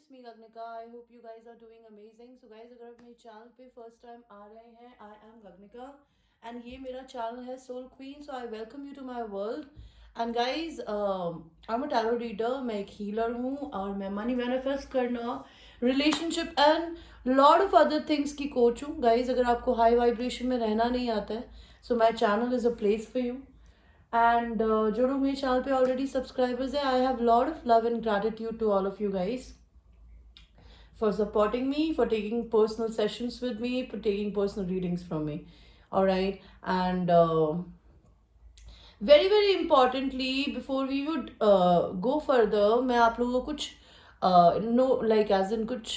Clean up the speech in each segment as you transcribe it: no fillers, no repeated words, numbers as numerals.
it's me Gagnika. I hope you guys are doing amazing. So guys, अगर आप मेरे channel पे first time आ रहे हैं, I am Gagnika and ये मेरा चैनल है Soul Queen. So I welcome you to my world. And guys, I'm a tarot reader. मैं एक healer हूँ और मैं money manifest करना, relationship and lot of other things की coach हूँ. Guys, अगर आपको high vibration में रहना नहीं आता है, so my channel is a place for you. And जो लोग मेरे चैनल पे ऑलरेडी सब्सक्राइबर्स हैं, I have lot of love and gratitude to all of you guys for supporting me, for taking personal sessions with me, for taking personal readings from me. All right, and very very importantly, before we would go further, मैं आप लोगों को कुछ know like as in कुछ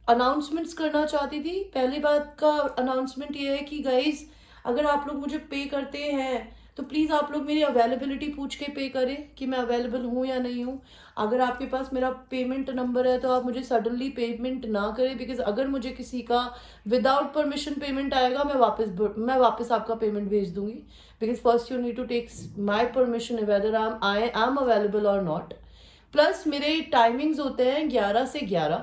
announcements करना चाहती थी. पहली बात का अनाउंसमेंट ये है कि गाइज, अगर आप लोग मुझे पे करते हैं तो प्लीज़ आप लोग मेरी अवेलेबिलिटी पूछ के पे करें कि मैं अवेलेबल हूँ या नहीं हूँ. अगर आपके पास मेरा पेमेंट नंबर है तो आप मुझे सडनली पेमेंट ना करें, बिकॉज अगर मुझे किसी का विदाउट परमिशन पेमेंट आएगा, मैं वापस आपका पेमेंट भेज दूंगी. Because first you need to take my permission whether I am available और नॉट. प्लस मेरे टाइमिंग्स होते हैं 11 से 11,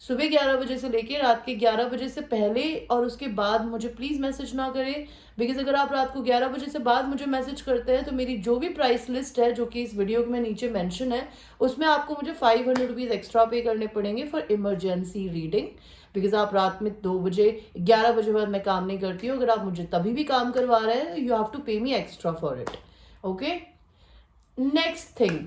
सुबह 11 बजे से लेके रात के 11 बजे से पहले और उसके बाद मुझे प्लीज़ मैसेज ना करें. बिकॉज अगर आप रात को 11 बजे से बाद मुझे मैसेज करते हैं तो मेरी जो भी प्राइस लिस्ट है, जो कि इस वीडियो में नीचे मेंशन है, उसमें आपको मुझे 500 रुपीज़ एक्स्ट्रा पे करने पड़ेंगे फॉर इमरजेंसी रीडिंग. बिकॉज आप रात में 2 बजे 11 बजे बाद मैं काम नहीं करती हूँ. अगर आप मुझे तभी भी काम करवा रहे हैं, you have to pay me extra for it. Okay, next thing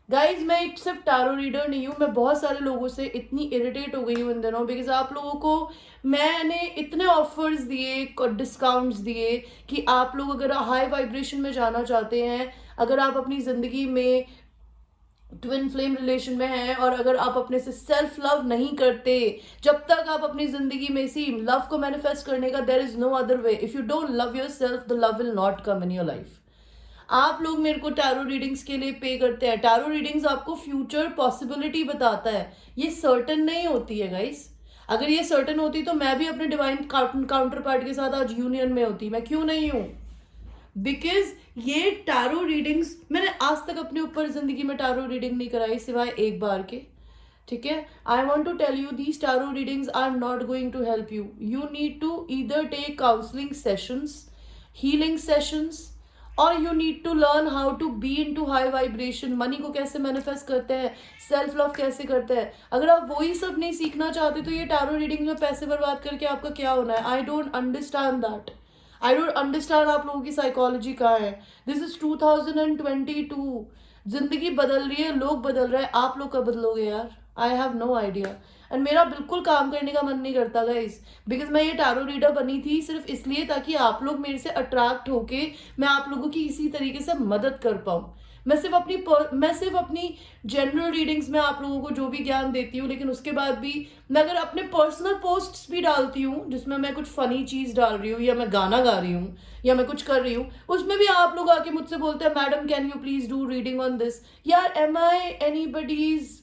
guys, मैं एक सिर्फ टारो रीडर नहीं हूँ. मैं बहुत सारे लोगों से इतनी इरिटेट हो गई हूँ इन दिनों, बिकॉज आप लोगों को मैंने इतने ऑफर्स दिए, डिस्काउंट्स दिए कि आप लोग अगर हाई वाइब्रेशन में जाना चाहते हैं, अगर आप अपनी ज़िंदगी में ट्विन फ्लेम रिलेशन में हैं और अगर आप अपने से सेल्फ लव नहीं करते, जब तक आप अपनी ज़िंदगी में इसी लव को मैनिफेस्ट करने का, there is no other way. If you don't love yourself, the love will not come in your life. आप लोग मेरे को टैरो रीडिंग्स के लिए पे करते हैं. टैरो रीडिंग्स आपको फ्यूचर पॉसिबिलिटी बताता है, ये सर्टन नहीं होती है गाइस. अगर ये सर्टन होती तो मैं भी अपने डिवाइन काउंटर पार्ट के साथ आज यूनियन में होती. मैं क्यों नहीं हूं? बिकॉज ये टैरो रीडिंग्स मैंने आज तक अपने ऊपर जिंदगी में टैरो रीडिंग नहीं कराई सिवाय एक बार के. ठीक है, I want to tell you these tarot readings are not going to help you. You need to either take counselling sessions, healing sessions, और you need to learn how to be in to high vibration. Money को कैसे manifest करते हैं, self love कैसे करते हैं. अगर आप वही सब नहीं सीखना चाहते तो ये टैरो रीडिंग में पैसे बर्बाद करके आपका क्या होना है? I don't understand that. I don't understand आप लोगों की साइकोलॉजी कहाँ है. This is 2022. जिंदगी बदल रही है, लोग बदल रहे हैं, आप लोग कब बदलोगे यार? I have no idea. And मेरा बिल्कुल काम करने का मन नहीं करता गाइस, बिकॉज मैं ये टैरो रीडर बनी थी सिर्फ इसलिए ताकि आप लोग मेरे से अट्रैक्ट होके मैं आप लोगों की इसी तरीके से मदद कर पाऊँ. मैं सिर्फ अपनी जनरल रीडिंग्स में आप लोगों को जो भी ज्ञान देती हूँ, लेकिन उसके बाद भी मैं अगर अपने पर्सनल पोस्ट्स भी डालती हूँ जिसमें मैं कुछ फनी चीज़ डाल रही हूँ या मैं गाना गा रही हूँ या मैं कुछ कर रही हूँ, उसमें भी आप लोग आके मुझसे बोलते हैं, madam can you please do reading on this. यार, am I anybody's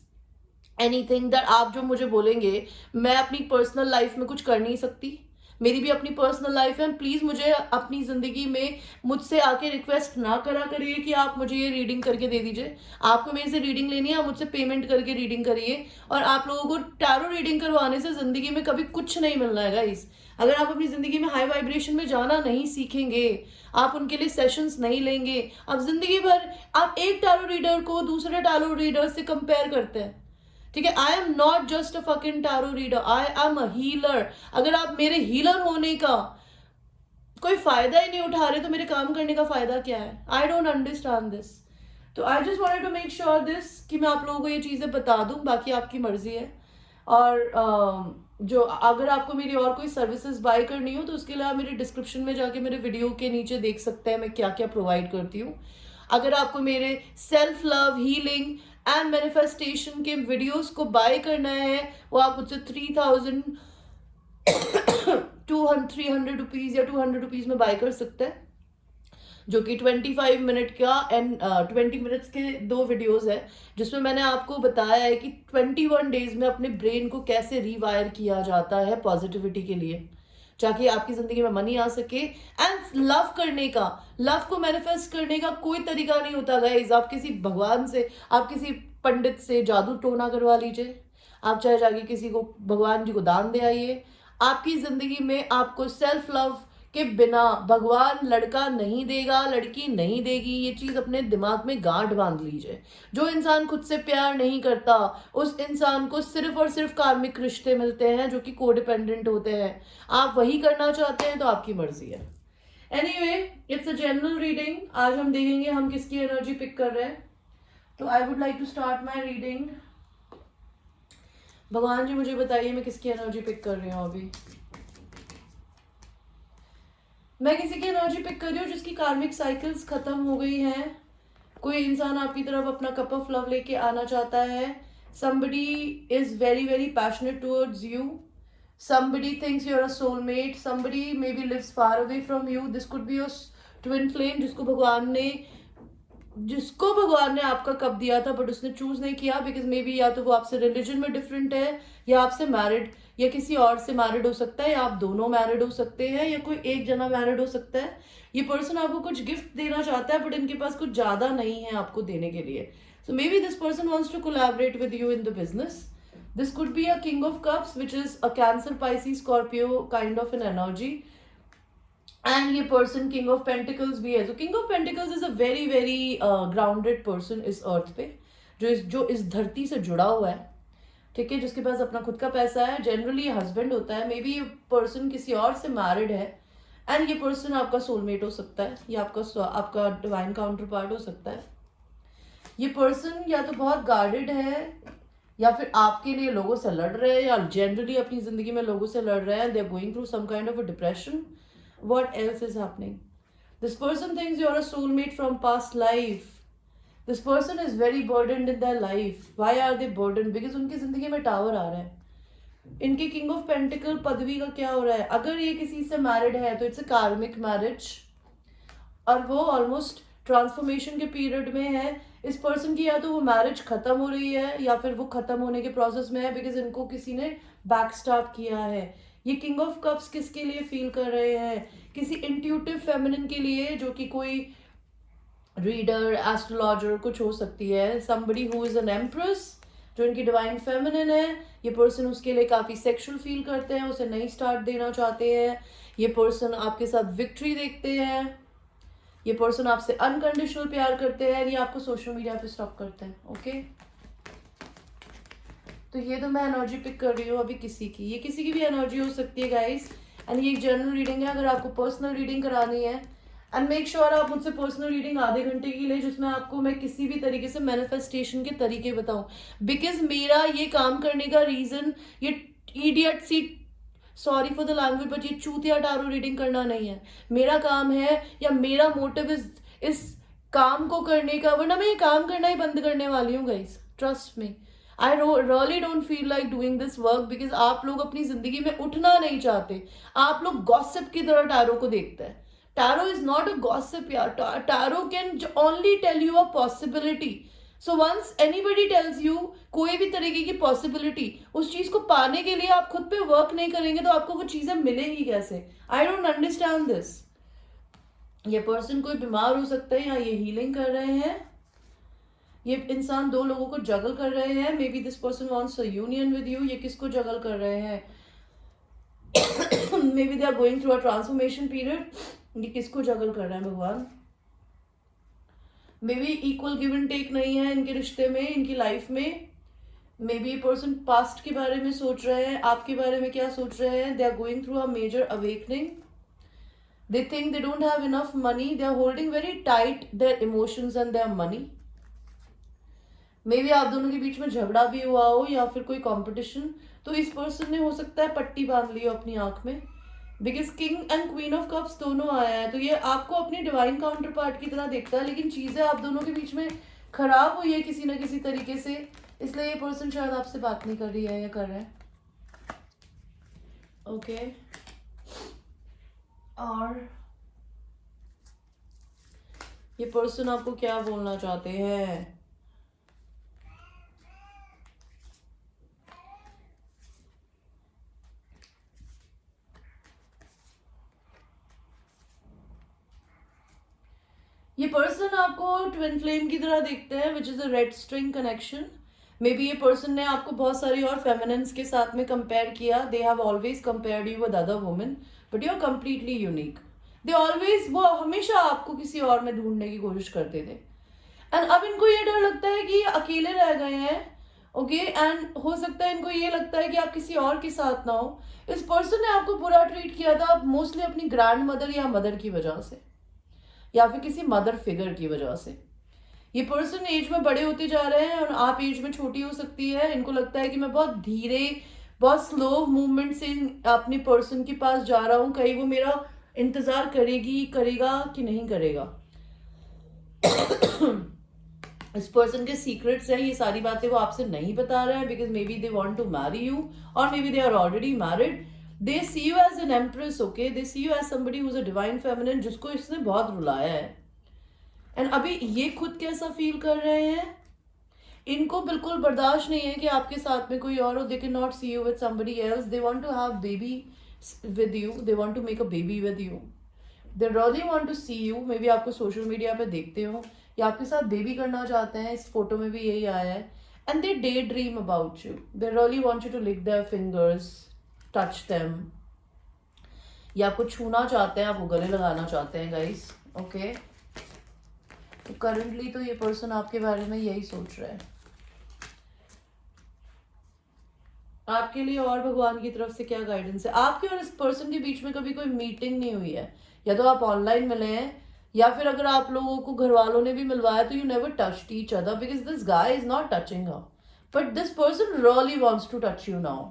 anything that आप जो मुझे बोलेंगे मैं अपनी पर्सनल लाइफ में कुछ कर नहीं सकती? मेरी भी अपनी पर्सनल लाइफ है. प्लीज़ मुझे अपनी ज़िंदगी में मुझसे आके रिक्वेस्ट ना करा करिए कि आप मुझे ये रीडिंग करके दे दीजिए. आपको मेरे से रीडिंग लेनी है, आप मुझसे पेमेंट करके रीडिंग करिए. और आप लोगों को टैरो रीडिंग करवाने से ज़िंदगी में कभी कुछ नहीं मिलना है गाइस. अगर आप अपनी ज़िंदगी में हाई वाइब्रेशन में जाना नहीं सीखेंगे, आप उनके लिए सेशंस नहीं लेंगे, आप ज़िंदगी भर आप एक टैरो रीडर को दूसरे टैरो रीडर से कंपेयर करते हैं. ठीक है, I am not just a fucking tarot reader, I am a healer. अगर आप मेरे हीलर होने का कोई फायदा ही नहीं उठा रहे तो मेरे काम करने का फायदा क्या है? I don't understand this. तो I just wanted to make sure this कि मैं आप लोगों को ये चीज़ें बता दूं. बाकी आपकी मर्जी है. और जो अगर आपको मेरी और कोई सर्विसेज बाय करनी हो तो उसके लिए आप मेरे डिस्क्रिप्शन में जाके मेरे वीडियो के नीचे देख सकते हैं मैं क्या क्या प्रोवाइड करती हूँ. अगर आपको मेरे self love, healing and manifestation के वीडियोस को बाय करना है, वो आप मुझसे 300 रुपीज़ या 200 रुपीज़ में बाय कर सकते हैं, जो कि 25 मिनट का एंड 20 मिनट्स के 2 वीडियोस है, जिसमें मैंने आपको बताया है कि 21 डेज में अपने ब्रेन को कैसे रिवायर किया जाता है पॉजिटिविटी के लिए, ताकि आपकी जिंदगी में मनी आ सके. एंड लव करने का, लव को मैनिफेस्ट करने का कोई तरीका नहीं होता गाइज. आप किसी भगवान से, आप किसी पंडित से जादू टोना करवा लीजिए, आप चाहे जाके किसी को, भगवान जी को दान दे आइए। आपकी ज़िंदगी में आपको सेल्फ लव के बिना भगवान लड़का नहीं देगा, लड़की नहीं देगी। ये चीज़ अपने दिमाग में गांठ बांध लीजिए। जो इंसान खुद से प्यार नहीं करता, उस इंसान को सिर्फ और सिर्फ कार्मिक रिश्ते मिलते हैं जो कि कोडिपेंडेंट होते हैं। आप वही करना चाहते हैं तो आपकी मर्जी है। Anyway, it's a general reading. आज हम देखेंगे हम किसकी एनर्जी पिक कर रहे हैं। तो I would like to start my reading. भगवान जी मुझे बताइए मैं किसकी एनर्जी पिक कर रही हूँ अभी। मैं किसी की एनर्जी पिक कर रही हूँ जिसकी कार्मिक साइकिल्स खत्म हो गई हैं। कोई इंसान आपकी तरफ अपना कप ऑफ लव लेके आना चाहता है। somebody is very very passionate towards you. somebody thinks you're a soulmate. somebody maybe lives far away from you. this could be your twin flame जिसको भगवान ने आपका कप दिया था बट उसने चूज नहीं किया बिकॉज मे बी या तो वो आपसे रिलीजन में डिफरेंट है, या आपसे मैरिड, या किसी और से मैरिड हो सकता है, या आप दोनों मैरिड हो सकते हैं, या कोई एक जना मैरिड हो सकता है। ये पर्सन आपको कुछ गिफ्ट देना चाहता है बट इनके पास कुछ ज्यादा नहीं है आपको देने के लिए। So maybe this person wants to collaborate with you in the business. This could be a king of cups which is a Cancer, Pisces, Scorpio kind of an energy. And ये person king of pentacles भी है। तो king of pentacles is a very very grounded person इस earth पे, जो इस धरती से जुड़ा हुआ है, ठीक है, जिसके पास अपना खुद का पैसा है। जनरली ये हस्बैंड होता है। मे बी ये पर्सन किसी और से मैरिड है एंड ये पर्सन आपका सोलमेट हो सकता है, या आपका डिवाइन काउंटर पार्ट हो सकता है। ये पर्सन या तो बहुत गार्डेड है, या फिर आपके लिए लोगों से लड़ रहे हैं, या जनरली अपनी जिंदगी में लोगों से लड़ रहे हैं। They are going through some kind of a depression. What else is happening? This person thinks you're a soulmate from past life. This person is very burdened in their life. Why are they burdened? Because उनकी जिंदगी में tower आ रहा है। इनके king of pentacle पदवी का क्या हो रहा है? अगर ये किसी से मैरिड है तो इट्स अ कार्मिक मैरिज, और वो ऑलमोस्ट ट्रांसफॉर्मेशन के पीरियड में है। इस पर्सन की या तो वो मैरिज खत्म हो रही है या फिर वो खत्म होने के प्रोसेस में है बिकॉज इनको किसी ने बैकस्टैप किया है। ये किंग ऑफ कप्स किसके लिए फील कर रहे हैं? किसी इंट्यूटिव फेमिनिन के लिए, जो कि कोई रीडर, एस्ट्रोलॉजर कुछ हो सकती है। somebody who is an empress, जो इनकी डिवाइन फेमिनिन है। ये पर्सन उसके लिए काफी सेक्सुअल फील करते हैं, उसे नई स्टार्ट देना चाहते हैं। ये पर्सन आपके साथ विक्ट्री देखते हैं। ये पर्सन आपसे अनकंडीशनल प्यार करते हैं। ये आपको सोशल मीडिया पे स्टॉक करते हैं। ओके, तो ये तो मैं एनर्जी पिक कर रही हूँ अभी किसी की। ये किसी की भी एनर्जी हो सकती है गाइस, एंड ये एक जनरल रीडिंग है। अगर आपको पर्सनल रीडिंग करानी है, एंड मेक श्योर आप मुझसे पर्सनल रीडिंग आधे घंटे की ले, जिसमें आपको मैं किसी भी तरीके से मैनिफेस्टेशन के तरीके बताऊं। बिकॉज मेरा ये काम करने का रीजन ये इडियट सी, sorry for the language, but ये चूतिया टारो रीडिंग करना नहीं है। मेरा काम है, या मेरा मोटिव इस काम को करने का, वरना मैं ये काम करना ही बंद करने वाली हूँ guys, trust me. I really don't feel like doing this work because आप लोग अपनी जिंदगी में उठना नहीं चाहते। आप लोग गॉसिप की तरह टैरो को देखते हैं। Tarot is not a gossip यार। Tarot can only tell you a possibility. So once anybody tells you कोई भी तरीके की पॉसिबिलिटी, उस चीज को पाने के लिए आप खुद पे वर्क नहीं करेंगे तो आपको वो चीजें मिलेंगी कैसे? आई डोंट अंडरस्टैंड दिस। ये पर्सन कोई बीमार हो सकता है, या ये हीलिंग कर रहे हैं। ये इंसान दो लोगों को जगल कर रहे हैं। Maybe this person wants a union with you. ये किसको जगल कर रहे हैं? Maybe they are going through a transformation period. ये किसको जगल कर रहे हैं भगवान? Maybe equal give and take नहीं है इनके रिश्ते में, इनकी लाइफ में। मे बी पर्सन पास्ट के बारे में सोच रहे हैं, आपके बारे में क्या सोच रहे हैं। They are going through a major awakening. They think they don't have enough money. They are holding very tight their emotions and their money. Maybe आप दोनों के बीच में झगड़ा भी हुआ हो, या फिर कोई कंपटीशन। तो इस पर्सन ने हो सकता है पट्टी बांध ली हो अपनी आंख में, because king and queen of cups दोनों आया है। तो ये आपको अपनी डिवाइन काउंटर पार्ट की तरह देखता है, लेकिन चीजें आप दोनों के बीच में खराब हुई है किसी ना किसी तरीके से, इसलिए ये पर्सन शायद आपसे बात नहीं कर रही है या कर रहा है। ओके, और ये पर्सन आपको क्या बोलना चाहते हैं? ये पर्सन आपको ट्विन फ्लेम की तरह देखते हैं, विच is a red string connection. May be ये पर्सन ने आपको बहुत सारी और फेमिनिन्स के साथ में कंपेयर किया, they have always compared you with other women, but you are completely unique. They always, वो हमेशा आपको किसी और में ढूंढने की कोशिश करते थे, एंड अब इनको ये डर लगता है कि ये अकेले रह गए हैं, ओके, एंड हो सकता है इनको ये लगता है कि आप किसी और के साथ ना हो। इस पर्सन ने आपको बुरा ट्रीट किया था मोस्टली अपनी ग्रैंड मदर या मदर की वजह से, या फिर किसी मदर फिगर की वजह से। ये पर्सन एज में बड़े होते जा रहे हैं और आप एज में छोटी हो सकती है। इनको लगता है कि मैं बहुत धीरे, बहुत स्लो मूवमेंट से अपनी पर्सन के पास जा रहा हूँ, कहीं वो मेरा इंतजार करेगा कि नहीं करेगा। इस पर्सन के सीक्रेट्स है, ये सारी बातें वो आपसे नहीं बता रहे हैं, because maybe they want to marry you, और maybe they are already married. They see you as an empress, okay, they see you as somebody who is a divine feminine, जिसको इसने बहुत रुलाया है। And अभी ये खुद कैसा feel कर रहे हैं, इनको बिल्कुल बर्दाश्त नहीं है कि आपके साथ में कोई और हो। They can not see you with somebody else, they want to have baby with you, they want to make a baby with you, they really want to see you. Maybe आपको social media पे देखते हो या आपके साथ baby करना चाहते हैं, इस फोटो में भी यही आया है। And they day dream about you, they really want you to lick their fingers, touch them, या आपको छूना चाहते हैं, आपको गले लगाना चाहते हैं गाइस, ओके। तो करंटली तो ये पर्सन आपके बारे में यही सोच रहा है। आपके लिए और भगवान की तरफ से क्या गाइडेंस है? आपके और इस पर्सन के बीच में कभी कोई मीटिंग नहीं हुई है, या तो आप ऑनलाइन मिले हैं, या फिर अगर आप लोगों को घर वालों ने भी मिलवाया तो you never touched each other, because this guy is not touching her, but this person really wants to touch you now.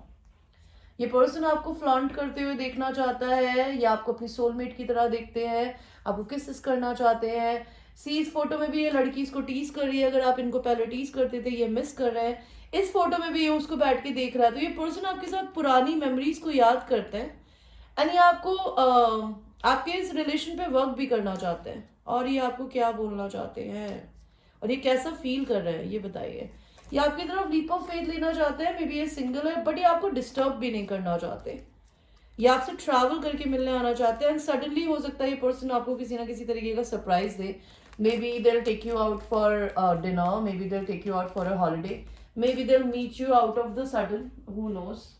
ये पर्सन आपको फ्लॉन्ट करते हुए देखना चाहता है, या आपको अपनी सोलमेट की तरह देखते हैं, आपको किस करना चाहते हैं। सी, इस फोटो में भी ये लड़की इसको टीज कर रही है, अगर आप इनको पहले टीज करते थे, ये मिस कर रहे हैं। इस फोटो में भी ये उसको बैठ के देख रहा है, तो ये पर्सन आपके साथ पुरानी मेमोरीज को याद करते हैं, एंड ये आपको आपके इस रिलेशन पे वर्क भी करना चाहते हैं, और ये आपको क्या बोलना चाहते हैं, और ये कैसा फील कर रहे हैं, ये बताइए। ये आपकी तरफ लीप ऑफ फेथ लेना चाहते हैं, मे बी ये सिंगल है, बट ये आपको डिस्टर्ब भी नहीं करना चाहते, ये आपसे ट्रैवल करके मिलने आना चाहते हैं। एंड सडनली हो सकता है ये पर्सन आपको किसी ना किसी तरीके का सरप्राइज दे, maybe they take you out for dinner, maybe they take you out for a holiday, maybe they meet you out of the sudden, who knows.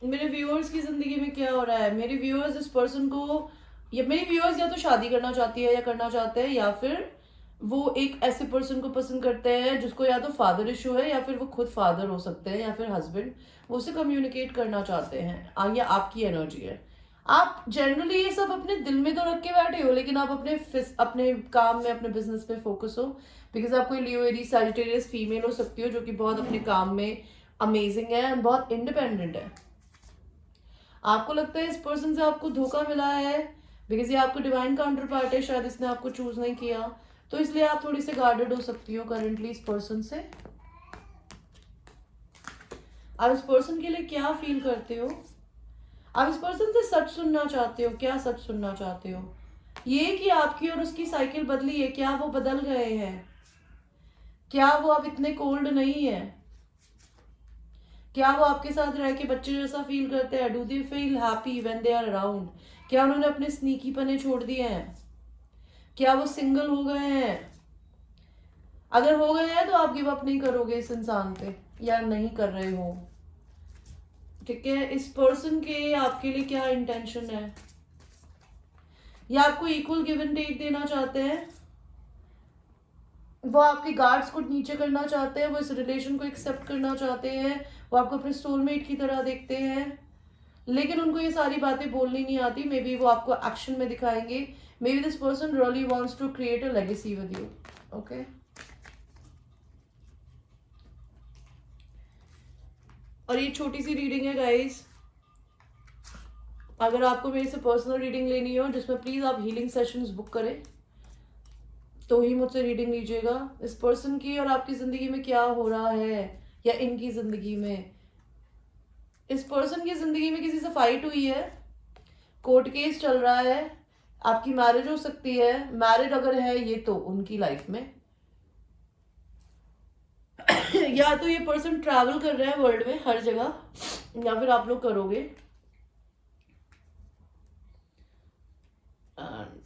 मेरे व्यूअर्स की जिंदगी में क्या हो रहा है? मेरे व्यूअर्स इस पर्सन को, या मेरे व्यूअर्स या तो शादी करना चाहती है या करना चाहते हैं, या फिर वो एक ऐसे पर्सन को पसंद करते हैं जिसको या तो फादर इशू है, या फिर वो खुद फादर हो सकते हैं, या फिर हस्बैंड, वो उससे कम्युनिकेट करना चाहते हैं, या आपकी एनर्जी है। आप जनरली ये सब अपने दिल में तो रख के बैठे हो, लेकिन आप अपने काम में, अपने बिजनेस पे फोकस हो, बिकॉज आप कोई लियो एरीज सैजिटेरियस फीमेल हो सकती हो, जो कि बहुत अपने काम में अमेजिंग है और बहुत इंडिपेंडेंट है। आपको लगता है इस पर्सन से आपको धोखा मिला है, बिकॉज ये आपको डिवाइन काउंटर पार्ट है, शायद इसने आपको चूज नहीं किया, तो इसलिए आप थोड़ी सी गार्डेड हो सकती हो करंटली इस पर्सन से। आप इस पर्सन के लिए क्या फील करते हो? आप इस पर्सन से सच सुनना चाहते हो? क्या सच सुनना चाहते हो? ये कि आपकी और उसकी साइकिल बदली है, क्या वो बदल गए हैं? क्या वो अब इतने कोल्ड नहीं है? क्या वो आपके साथ रह के बच्चे जैसा फील करते हैं? Do they feel happy when they are around? क्या उन्होंने अपने स्नीकी पने छोड़ दिए हैं? क्या वो सिंगल हो गए हैं? अगर हो गए हैं तो आप गिव अप नहीं करोगे इस इंसान पे, या नहीं कर रहे हो, ठीक है। इस पर्सन के आपके लिए क्या इंटेंशन है? या आपको इक्वल गिव एंड टेक देना चाहते हैं, वो आपके गार्ड्स को नीचे करना चाहते हैं, वो इस रिलेशन को एक्सेप्ट करना चाहते हैं, वो आपको अपने सोलमेट की तरह देखते हैं, लेकिन उनको ये सारी बातें बोलनी नहीं आती। मे बी वो आपको एक्शन में दिखाएंगे। Maybe this person really wants to create a legacy with you, okay. और ये छोटी सी रीडिंग है गाइस, अगर आपको मेरे से पर्सनल रीडिंग लेनी हो, जिसमें प्लीज आप हीलिंग सेशंस बुक करें, तो ही मुझसे रीडिंग लीजिएगा। इस पर्सन की और आपकी जिंदगी में क्या हो रहा है, या इनकी जिंदगी में, इस पर्सन की जिंदगी में किसी से फाइट हुई है, कोर्ट केस चल रहा है, आपकी मैरिज हो सकती है, मैरिड अगर है ये तो उनकी लाइफ में या तो ये पर्सन ट्रैवल कर रहा है वर्ल्ड में हर जगह, या फिर आप लोग करोगे।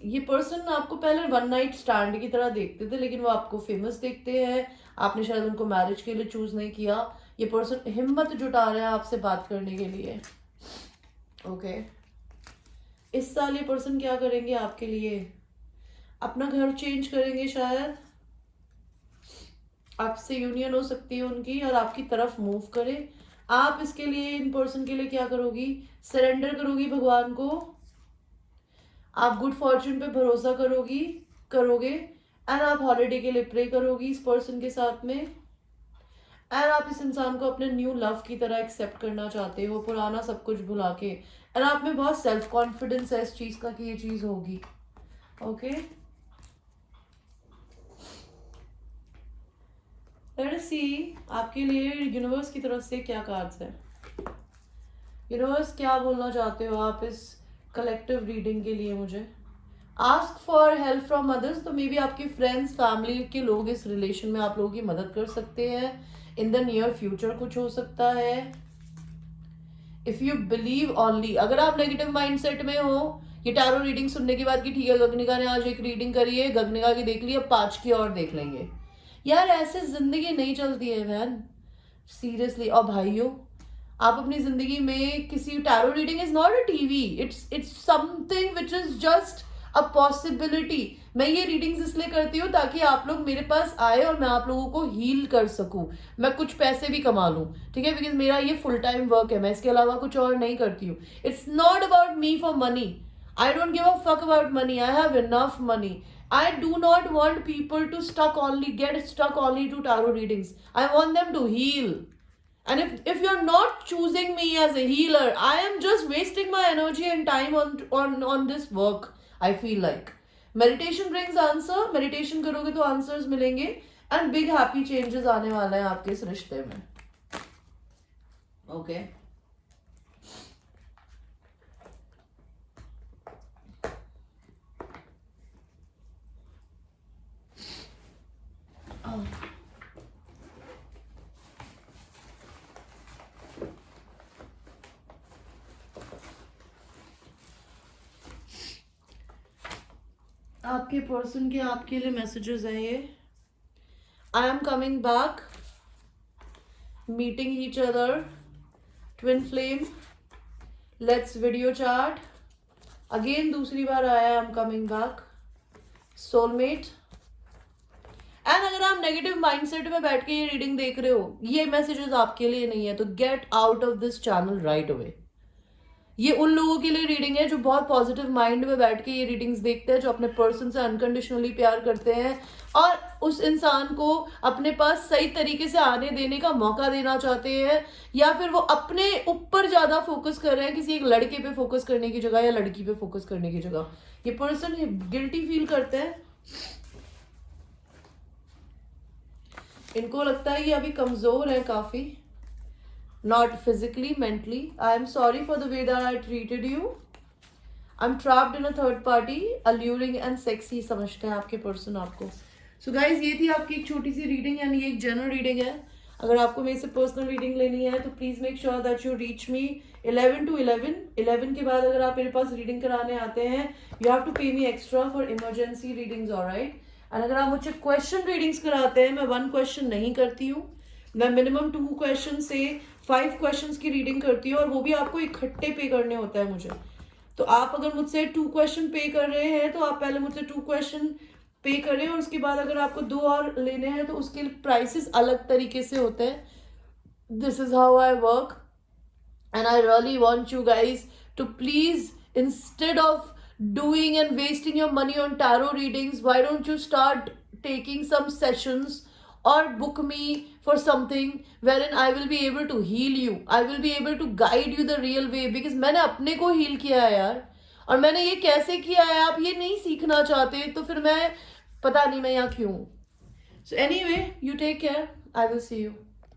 ये पर्सन आपको पहले वन नाइट स्टैंड की तरह देखते थे, लेकिन वो आपको फेमस देखते हैं, आपने शायद उनको मैरिज के लिए चूज नहीं किया। ये पर्सन हिम्मत जुटा रहा है आपसे बात करने के लिए। ओके, इस साल ये पर्सन क्या करेंगे आपके लिए? अपना घर चेंज करेंगे शायद, आपसे यूनियन हो सकती है उनकी और आपकी तरफ मूव करे। आप इसके लिए, इन पर्सन के लिए क्या करोगी? सरेंडर करोगी भगवान को, आप गुड फॉर्चून पे भरोसा करोगे एंड आप हॉलिडे के लिए प्रे करोगी इस पर्सन के साथ में, एंड आप इस इंसान को अपने न्यू लव की तरह एक्सेप्ट करना चाहते हो, पुराना सब कुछ भुला के। एंड आप में बहुत सेल्फ कॉन्फिडेंस है इस चीज का कि ये चीज होगी। ओके, लेट्स सी आपके लिए यूनिवर्स की तरफ से क्या कार्ड्स है। यूनिवर्स क्या बोलना चाहते हो आप इस कलेक्टिव रीडिंग के लिए मुझे? Ask for help from others, तो मे बी आपके फ्रेंड्स फैमिली के लोग इस रिलेशन में आप लोगों की मदद कर सकते हैं। इन द नियर फ्यूचर कुछ हो सकता है। इफ यू बिलीव ओनली, अगर आप नेगेटिव माइंडसेट में हो, ये टैरो रीडिंग सुनने के बाद कि ठीक है गगनिका ने आज एक रीडिंग करी है, गगनिका की देख ली, अब 5 की और देख लेंगे, यार ऐसे जिंदगी नहीं चलती है मैन, सीरियसली। और भाइयों, आप अपनी जिंदगी में किसी tarot reading is not a TV, it's something which is just a possibility. मैं ये रीडिंग्स इसलिए करती हूँ ताकि आप लोग मेरे पास आए और मैं आप लोगों को हील कर सकूं, मैं कुछ पैसे भी कमा लूं, ठीक है, बिकॉज मेरा ये फुल टाइम वर्क है, मैं इसके अलावा कुछ और नहीं करती हूँ। It's not about me for money, I don't give a fuck about money, I have enough money. I do not want people to get stuck only to tarot readings. I want them to heal. And if you're not choosing me as a healer, I am just wasting my energy and time on this work. I feel like meditation brings answer. Meditation करोगे तो answers मिलेंगे and big happy changes आने वाले हैं आपके इस रिश्ते में. Okay. आपके पर्सन के आपके लिए मैसेजेस हैं ये। I am coming back, meeting each other, twin flame, let's video chat again, दूसरी बार आया I am coming back, soulmate. And अगर आप नेगेटिव माइंडसेट में बैठ के ये रीडिंग देख रहे हो, ये मैसेजेस आपके लिए नहीं है, तो get out of this channel right away. ये उन लोगों के लिए रीडिंग है जो बहुत पॉजिटिव माइंड में बैठ के ये रीडिंग्स देखते हैं, जो अपने पर्सन से अनकंडीशनली प्यार करते हैं और उस इंसान को अपने पास सही तरीके से आने देने का मौका देना चाहते हैं, या फिर वो अपने ऊपर ज्यादा फोकस कर रहे हैं, किसी एक लड़के पे फोकस करने की जगह या लड़की पे फोकस करने की जगह। ये पर्सन गिल्टी फील करते हैं, इनको लगता है ये अभी कमजोर है काफी, not physically, mentally. I am sorry for the way that I treated you. I'm trapped in a third party, alluring and sexy समझते हैं आपके पर्सन आपको। So guys, ये थी आपकी एक छोटी सी रीडिंग, यानी ये एक जनरल रीडिंग है। अगर आपको मेरे से पर्सनल रीडिंग लेनी है तो please make sure that you reach me 11 to 11। 11 के बाद अगर आप मेरे पास रीडिंग कराने आते हैं, you have to pay me extra for emergency readings, alright. And अगर आप मुझे क्वेश्चन रीडिंग्स कराते हैं, मैं 1 क्वेश्चन नहीं करती हूँ, मैं मिनिमम 2 क्वेश्चन से 5 क्वेश्चंस की रीडिंग करती हूँ, और वो भी आपको इकट्ठे पे करने होता है मुझे। तो आप अगर मुझसे 2 क्वेश्चन पे कर रहे हैं तो आप पहले मुझसे 2 क्वेश्चन पे करें, और उसके बाद अगर आपको 2 और लेने हैं तो उसके प्राइसेस अलग तरीके से होते हैं। This is how I work and I really want you guys to please, instead of doing and wasting your money on tarot readings, why don't you start taking some sessions or book me for something wherein I will be able to heal you, I will be able to guide you the real way, because मैंने अपने को heal किया है यार, और मैंने ये कैसे किया है, आप ये नहीं सीखना चाहते तो फिर मैं पता नहीं मैं यहाँ क्यों। So anyway, you take care, I will see you.